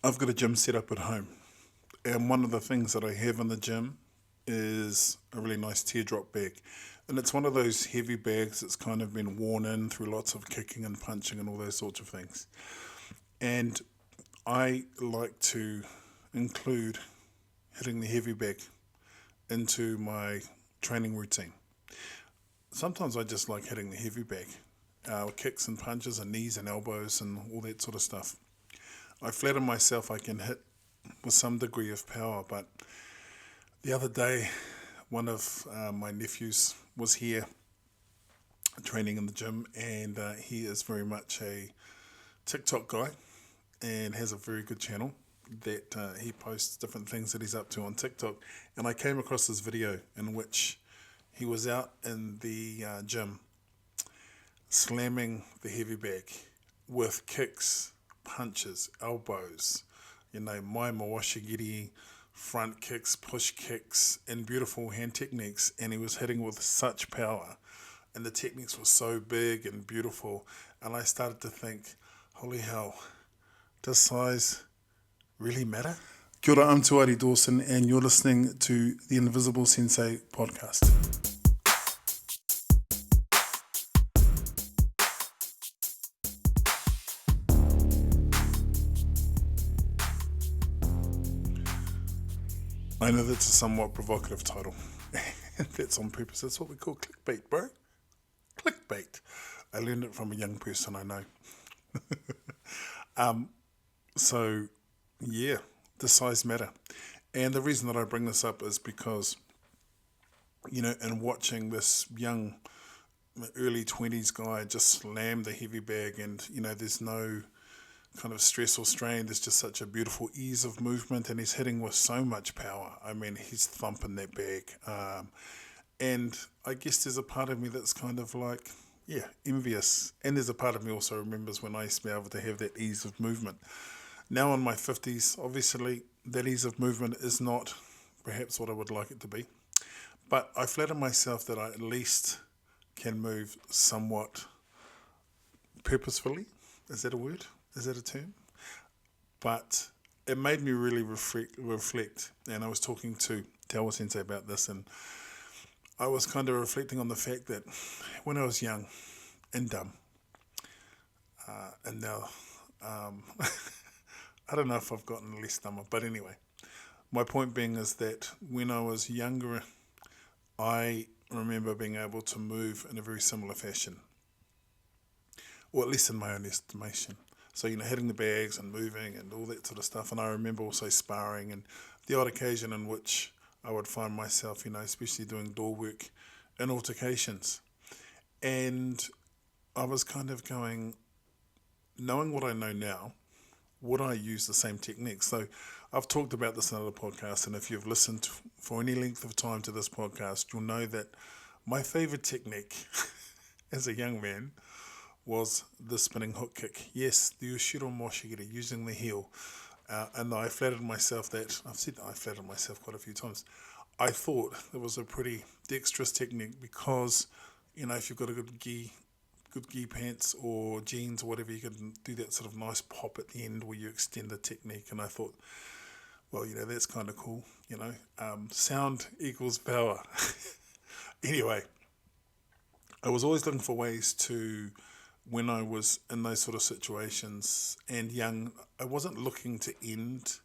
I've got a gym set up at home, and one of the things that I have in the gym is a really nice teardrop bag. And it's one of those heavy bags that's kind of been worn in through lots of kicking and punching and all those sorts of things. And I like to include hitting the heavy bag into my training routine. Sometimes I just like hitting the heavy bag, kicks and punches and knees and elbows and all that sort of stuff. I flatter myself I can hit with some degree of power, but the other day one of my nephews was here training in the gym, and he is very much a TikTok guy and has a very good channel that he posts different things that he's up to on TikTok. And I came across this video in which he was out in the gym slamming the heavy bag with kicks, punches, elbows, my mawashigiri, front kicks, push kicks, and beautiful hand techniques. And he was hitting with such power, and the techniques were so big and beautiful. And I started to think, holy hell, does size really matter? Kia ora, I'm Tuari Dawson, and you're listening to the Invisible Sensei podcast. I know that's a somewhat provocative title. That's on purpose. That's what we call clickbait, bro. Clickbait. I learned it from a young person I know. So, yeah, does size matter? And the reason that I bring this up is because, in watching this young, early 20s guy just slam the heavy bag, and, there's no kind of stress or strain. There's just such a beautiful ease of movement, and he's hitting with so much power. I mean, he's thumping that bag. And I guess there's a part of me that's kind of like, yeah, envious. And there's a part of me also remembers when I used to be able to have that ease of movement. Now in my 50s, obviously, that ease of movement is not perhaps what I would like it to be. But I flatter myself that I at least can move somewhat purposefully. Is that a word? Is that a term? But it made me really reflect. And I was talking to Tawa Sensei about this, and I was kind of reflecting on the fact that when I was young and dumb, and now I don't know if I've gotten less dumber, but anyway, my point being is that when I was younger, I remember being able to move in a very similar fashion, or at least in my own estimation. So, hitting the bags and moving and all that sort of stuff. And I remember also sparring and the odd occasion in which I would find myself, especially doing door work in altercations. And I was kind of going, knowing what I know now, would I use the same techniques? So I've talked about this in other podcasts, and if you've listened for any length of time to this podcast, you'll know that my favorite technique as a young man was the spinning hook kick. Yes, the Ushiro Moshigiri, using the heel. And I flattered myself that, I've said I flattered myself quite a few times. I thought it was a pretty dexterous technique because, if you've got a good gi pants or jeans or whatever, you can do that sort of nice pop at the end where you extend the technique. And I thought, well, that's kind of cool, sound equals power. Anyway, I was always looking for ways to, when I was in those sort of situations and young, I wasn't looking to end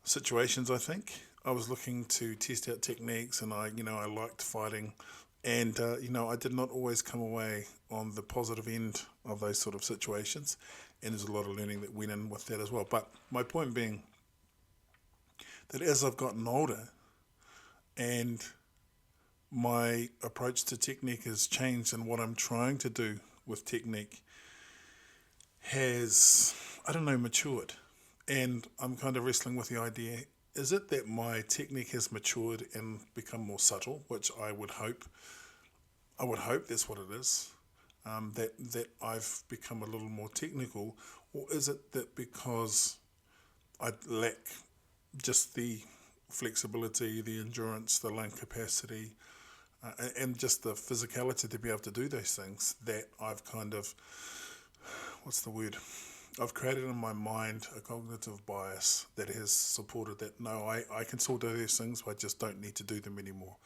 situations, I think. I was looking to test out techniques, and I liked fighting. And, I did not always come away on the positive end of those sort of situations. And there's a lot of learning that went in with that as well. But my point being that as I've gotten older and my approach to technique has changed, and what I'm trying to do with technique has, matured. And I'm kind of wrestling with the idea, is it that my technique has matured and become more subtle, which I would hope that's what it is, that I've become a little more technical, or is it that because I lack just the flexibility, the endurance, the lung capacity, and just the physicality to be able to do those things, that I've kind of, what's the word, I've created in my mind a cognitive bias that has supported that no, I can still do these things, but I just don't need to do them anymore.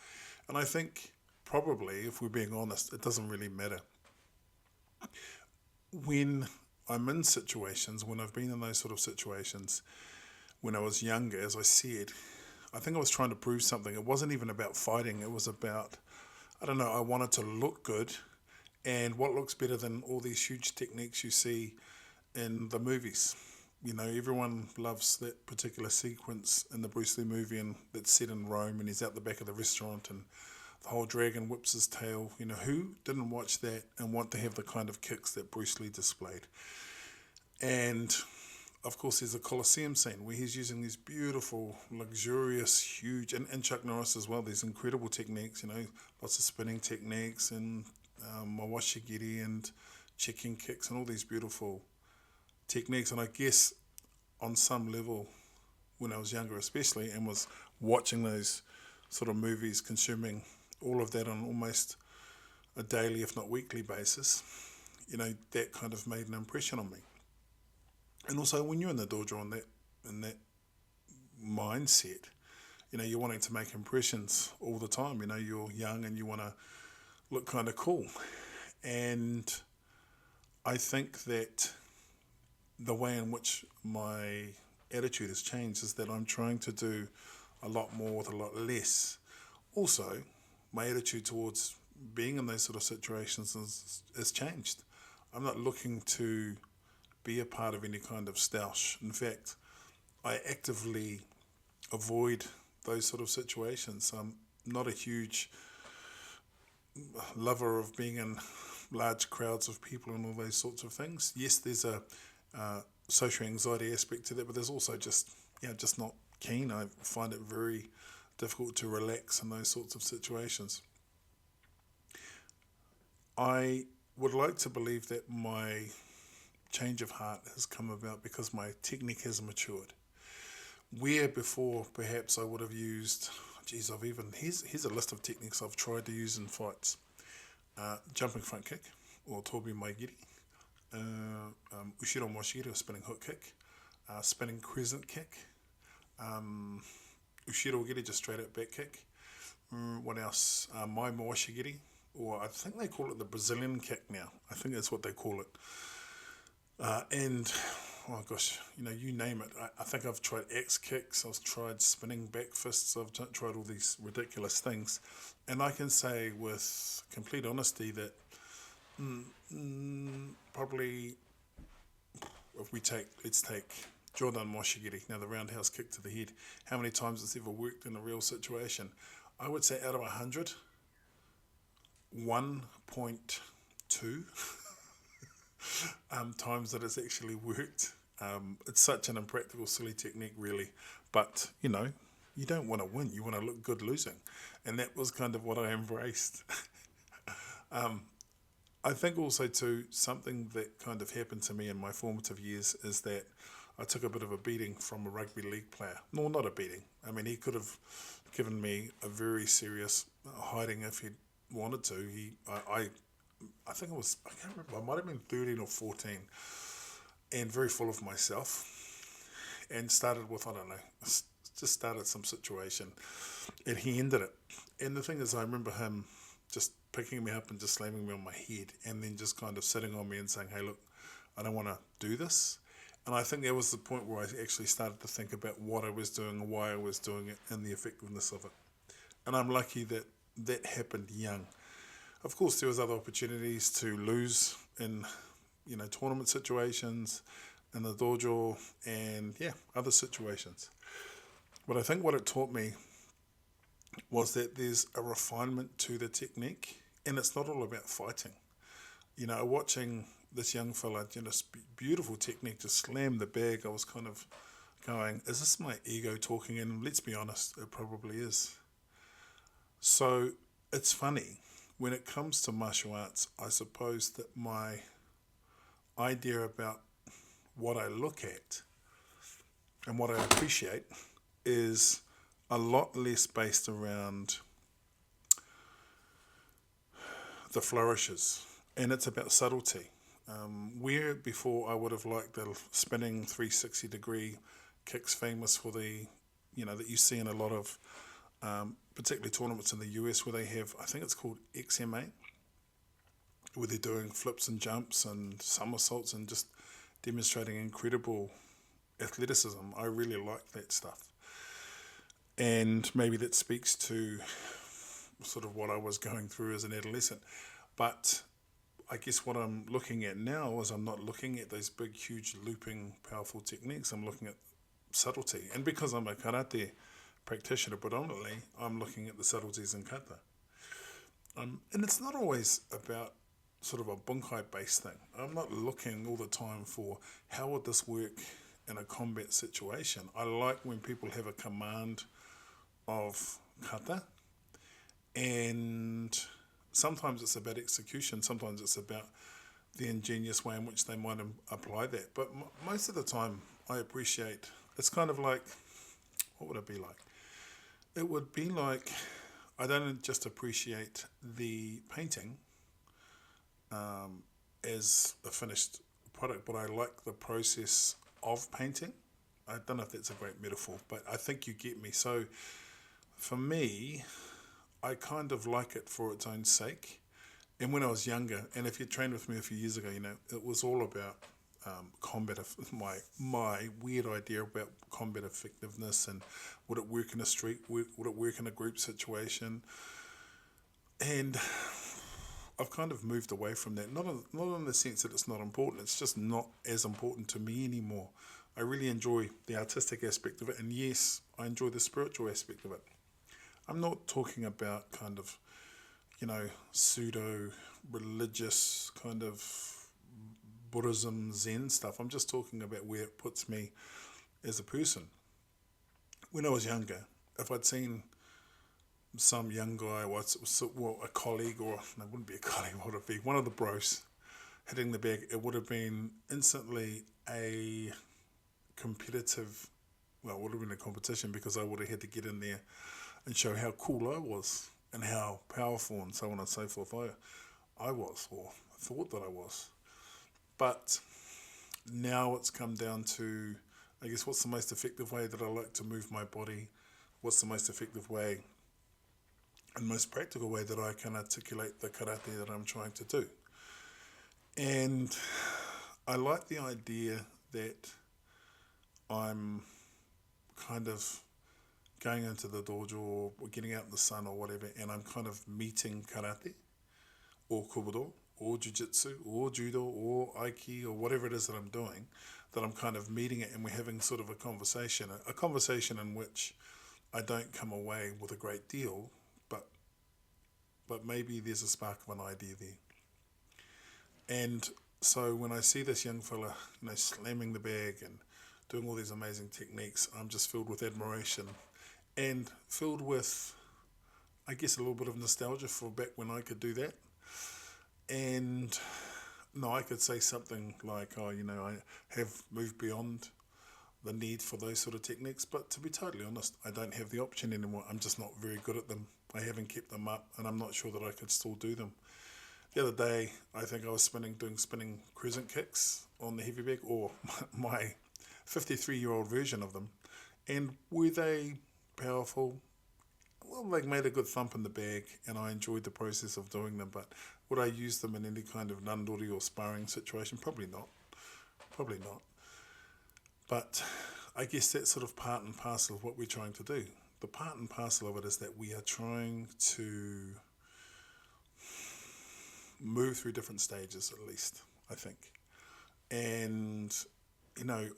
And I think probably, if we're being honest, it doesn't really matter. When I'm in situations, when I've been in those sort of situations, when I was younger, as I said, I think I was trying to prove something. It wasn't even about fighting, it was about, I don't know, I wanted to look good. And what looks better than all these huge techniques you see in the movies? You know, everyone loves that particular sequence in the Bruce Lee movie, and that's set in Rome, and he's out the back of the restaurant, and the whole dragon whips his tail. You know, who didn't watch that and want to have the kind of kicks that Bruce Lee displayed? And of course, there's a Colosseum scene where he's using these beautiful, luxurious, huge, and Chuck Norris as well. These incredible techniques, you know, lots of spinning techniques and mawashigiri and chicken kicks and all these beautiful techniques. And I guess on some level, when I was younger especially, and was watching those sort of movies, consuming all of that on almost a daily, if not weekly basis, you know, that kind of made an impression on me. And also when you're in the dojo in that mindset, you know, you're wanting to make impressions all the time. You know, you're young and you want to look kind of cool. And I think that the way in which my attitude has changed is that I'm trying to do a lot more with a lot less. Also, my attitude towards being in those sort of situations has changed. I'm not looking to be a part of any kind of stoush. In fact, I actively avoid those sort of situations. I'm not a huge lover of being in large crowds of people and all those sorts of things. Yes, there's a social anxiety aspect to that, but there's also just, you know, just not keen. I find it very difficult to relax in those sorts of situations. I would like to believe that my change of heart has come about because my technique has matured. Where before perhaps I would have used, geez, here's a list of techniques I've tried to use in fights. Jumping front kick, or tobi maigiri, ushiro moshiri, or spinning hook kick, spinning crescent kick, ushiro giri, just straight up back kick. What else? Mai moshigiri, or I think they call it the Brazilian kick now. I think that's what they call it. And oh gosh, you know, you name it. I think I've tried axe kicks, I've tried spinning back fists, I've tried all these ridiculous things. And I can say with complete honesty that probably, if let's take Jordan Moshigiri, now the roundhouse kick to the head, how many times it's ever worked in a real situation? I would say out of 100, 1.2 times that it's actually worked. It's such an impractical, silly technique, really. But, you know, you don't want to win. You want to look good losing. And that was kind of what I embraced. I think also, too, something that kind of happened to me in my formative years is that I took a bit of a beating from a rugby league player. No, not a beating. I mean, he could have given me a very serious hiding if he'd wanted to. I think I can't remember, I might have been 13 or 14, and very full of myself, and started with, I don't know, just started some situation, and he ended it. And the thing is, I remember him just picking me up and just slamming me on my head, and then just kind of sitting on me and saying, hey, look, I don't want to do this. And I think that was the point where I actually started to think about what I was doing and why I was doing it and the effectiveness of it. And I'm lucky that that happened young. Of course, there was other opportunities to lose in, you know, tournament situations, in the dojo, and yeah, other situations. But I think what it taught me was that there's a refinement to the technique, and it's not all about fighting. You know, watching this young fella, you know, beautiful technique, just slam the bag, I was kind of going, is this my ego talking? And let's be honest, it probably is. So it's funny. When it comes to martial arts, I suppose that my idea about what I look at and what I appreciate is a lot less based around the flourishes, and it's about subtlety. Where before I would have liked the spinning 360-degree kicks, famous for that you see in a lot of, particularly tournaments in the US where they have, I think it's called XMA, where they're doing flips and jumps and somersaults and just demonstrating incredible athleticism. I really like that stuff. And maybe that speaks to sort of what I was going through as an adolescent. But I guess what I'm looking at now is I'm not looking at those big, huge, looping, powerful techniques. I'm looking at subtlety. And because I'm a karate practitioner predominantly, I'm looking at the subtleties in kata. And it's not always about sort of a bunkai-based thing. I'm not looking all the time for how would this work in a combat situation. I like when people have a command of kata, and sometimes it's about execution, sometimes it's about the ingenious way in which they might apply that. But most of the time, I appreciate, it's kind of like, what would it be like? It would be like, I don't just appreciate the painting as a finished product, but I like the process of painting. I don't know if that's a great metaphor, but I think you get me. So for me, I kind of like it for its own sake. And when I was younger, and if you trained with me a few years ago, it was all about combat. My weird idea about combat effectiveness and would it work in a street, would it work in a group situation, and I've kind of moved away from that. Not in the sense that it's not important. It's just not as important to me anymore. I really enjoy the artistic aspect of it, and yes, I enjoy the spiritual aspect of it. I'm not talking about kind of, pseudo religious kind of Buddhism, Zen stuff. I'm just talking about where it puts me as a person. When I was younger, if I'd seen some young guy, a colleague, or no, it wouldn't be a colleague, what would it be? One of the bros hitting the bag, it would have been instantly a competitive, well, it would have been a competition because I would have had to get in there and show how cool I was and how powerful and so on and so forth I was, or thought that I was. But now it's come down to, I guess, what's the most effective way that I like to move my body? What's the most effective way and most practical way that I can articulate the karate that I'm trying to do? And I like the idea that I'm kind of going into the dojo or getting out in the sun or whatever, and I'm kind of meeting karate or kobudo or jiu-jitsu or judo or aiki or whatever it is that I'm doing, that I'm kind of meeting it and we're having sort of a conversation in which I don't come away with a great deal, but maybe there's a spark of an idea there. And so when I see this young fella, slamming the bag and doing all these amazing techniques, I'm just filled with admiration and filled with, I guess, a little bit of nostalgia for back when I could do that. And no, I could say something like, I have moved beyond the need for those sort of techniques, but to be totally honest, I don't have the option anymore. I'm just not very good at them. I haven't kept them up, and I'm not sure that I could still do them. The other day, I think I was doing spinning crescent kicks on the heavy bag, or my 53-year-old version of them. And were they powerful? Well, they made a good thump in the bag, and I enjoyed the process of doing them, but would I use them in any kind of nandori or sparring situation? Probably not. But I guess that's sort of part and parcel of what we're trying to do. The part and parcel of it is that we are trying to move through different stages, at least, I think. And,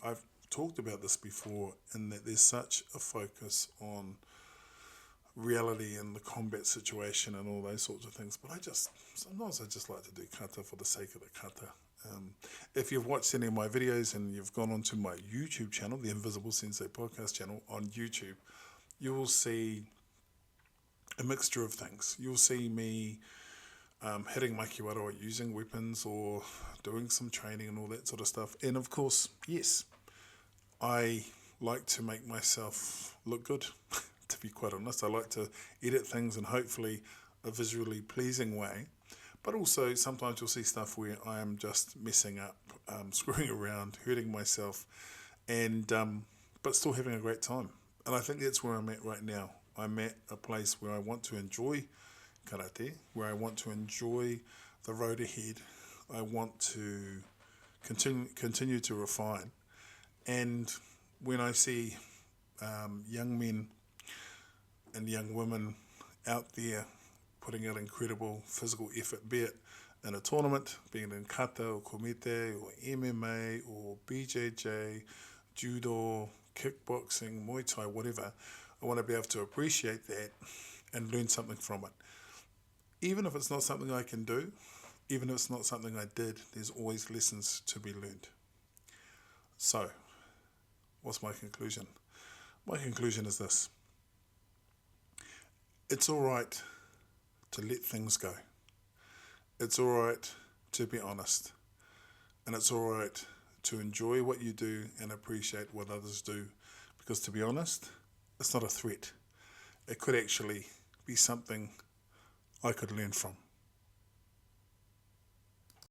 I've talked about this before, in that there's such a focus on reality and the combat situation and all those sorts of things. But sometimes I just like to do kata for the sake of the kata. If you've watched any of my videos and you've gone onto my YouTube channel, the Invisible Sensei podcast channel on YouTube, you will see a mixture of things. You'll see me hitting my kiwara or using weapons or doing some training and all that sort of stuff. And of course, yes, I like to make myself look good, to be quite honest. I like to edit things in hopefully a visually pleasing way. But also sometimes you'll see stuff where I am just messing up, screwing around, hurting myself, and but still having a great time. And I think that's where I'm at right now. I'm at a place where I want to enjoy karate, where I want to enjoy the road ahead. I want to continue to refine. And when I see young men and young women out there putting out incredible physical effort, be it in a tournament, be it in kata or komite or MMA or BJJ, judo, kickboxing, Muay Thai, whatever, I want to be able to appreciate that and learn something from it. Even if it's not something I can do, even if it's not something I did, there's always lessons to be learned. So, what's my conclusion? My conclusion is this. It's all right to let things go. It's all right to be honest. And it's all right to enjoy what you do and appreciate what others do. Because to be honest, it's not a threat. It could actually be something I could learn from.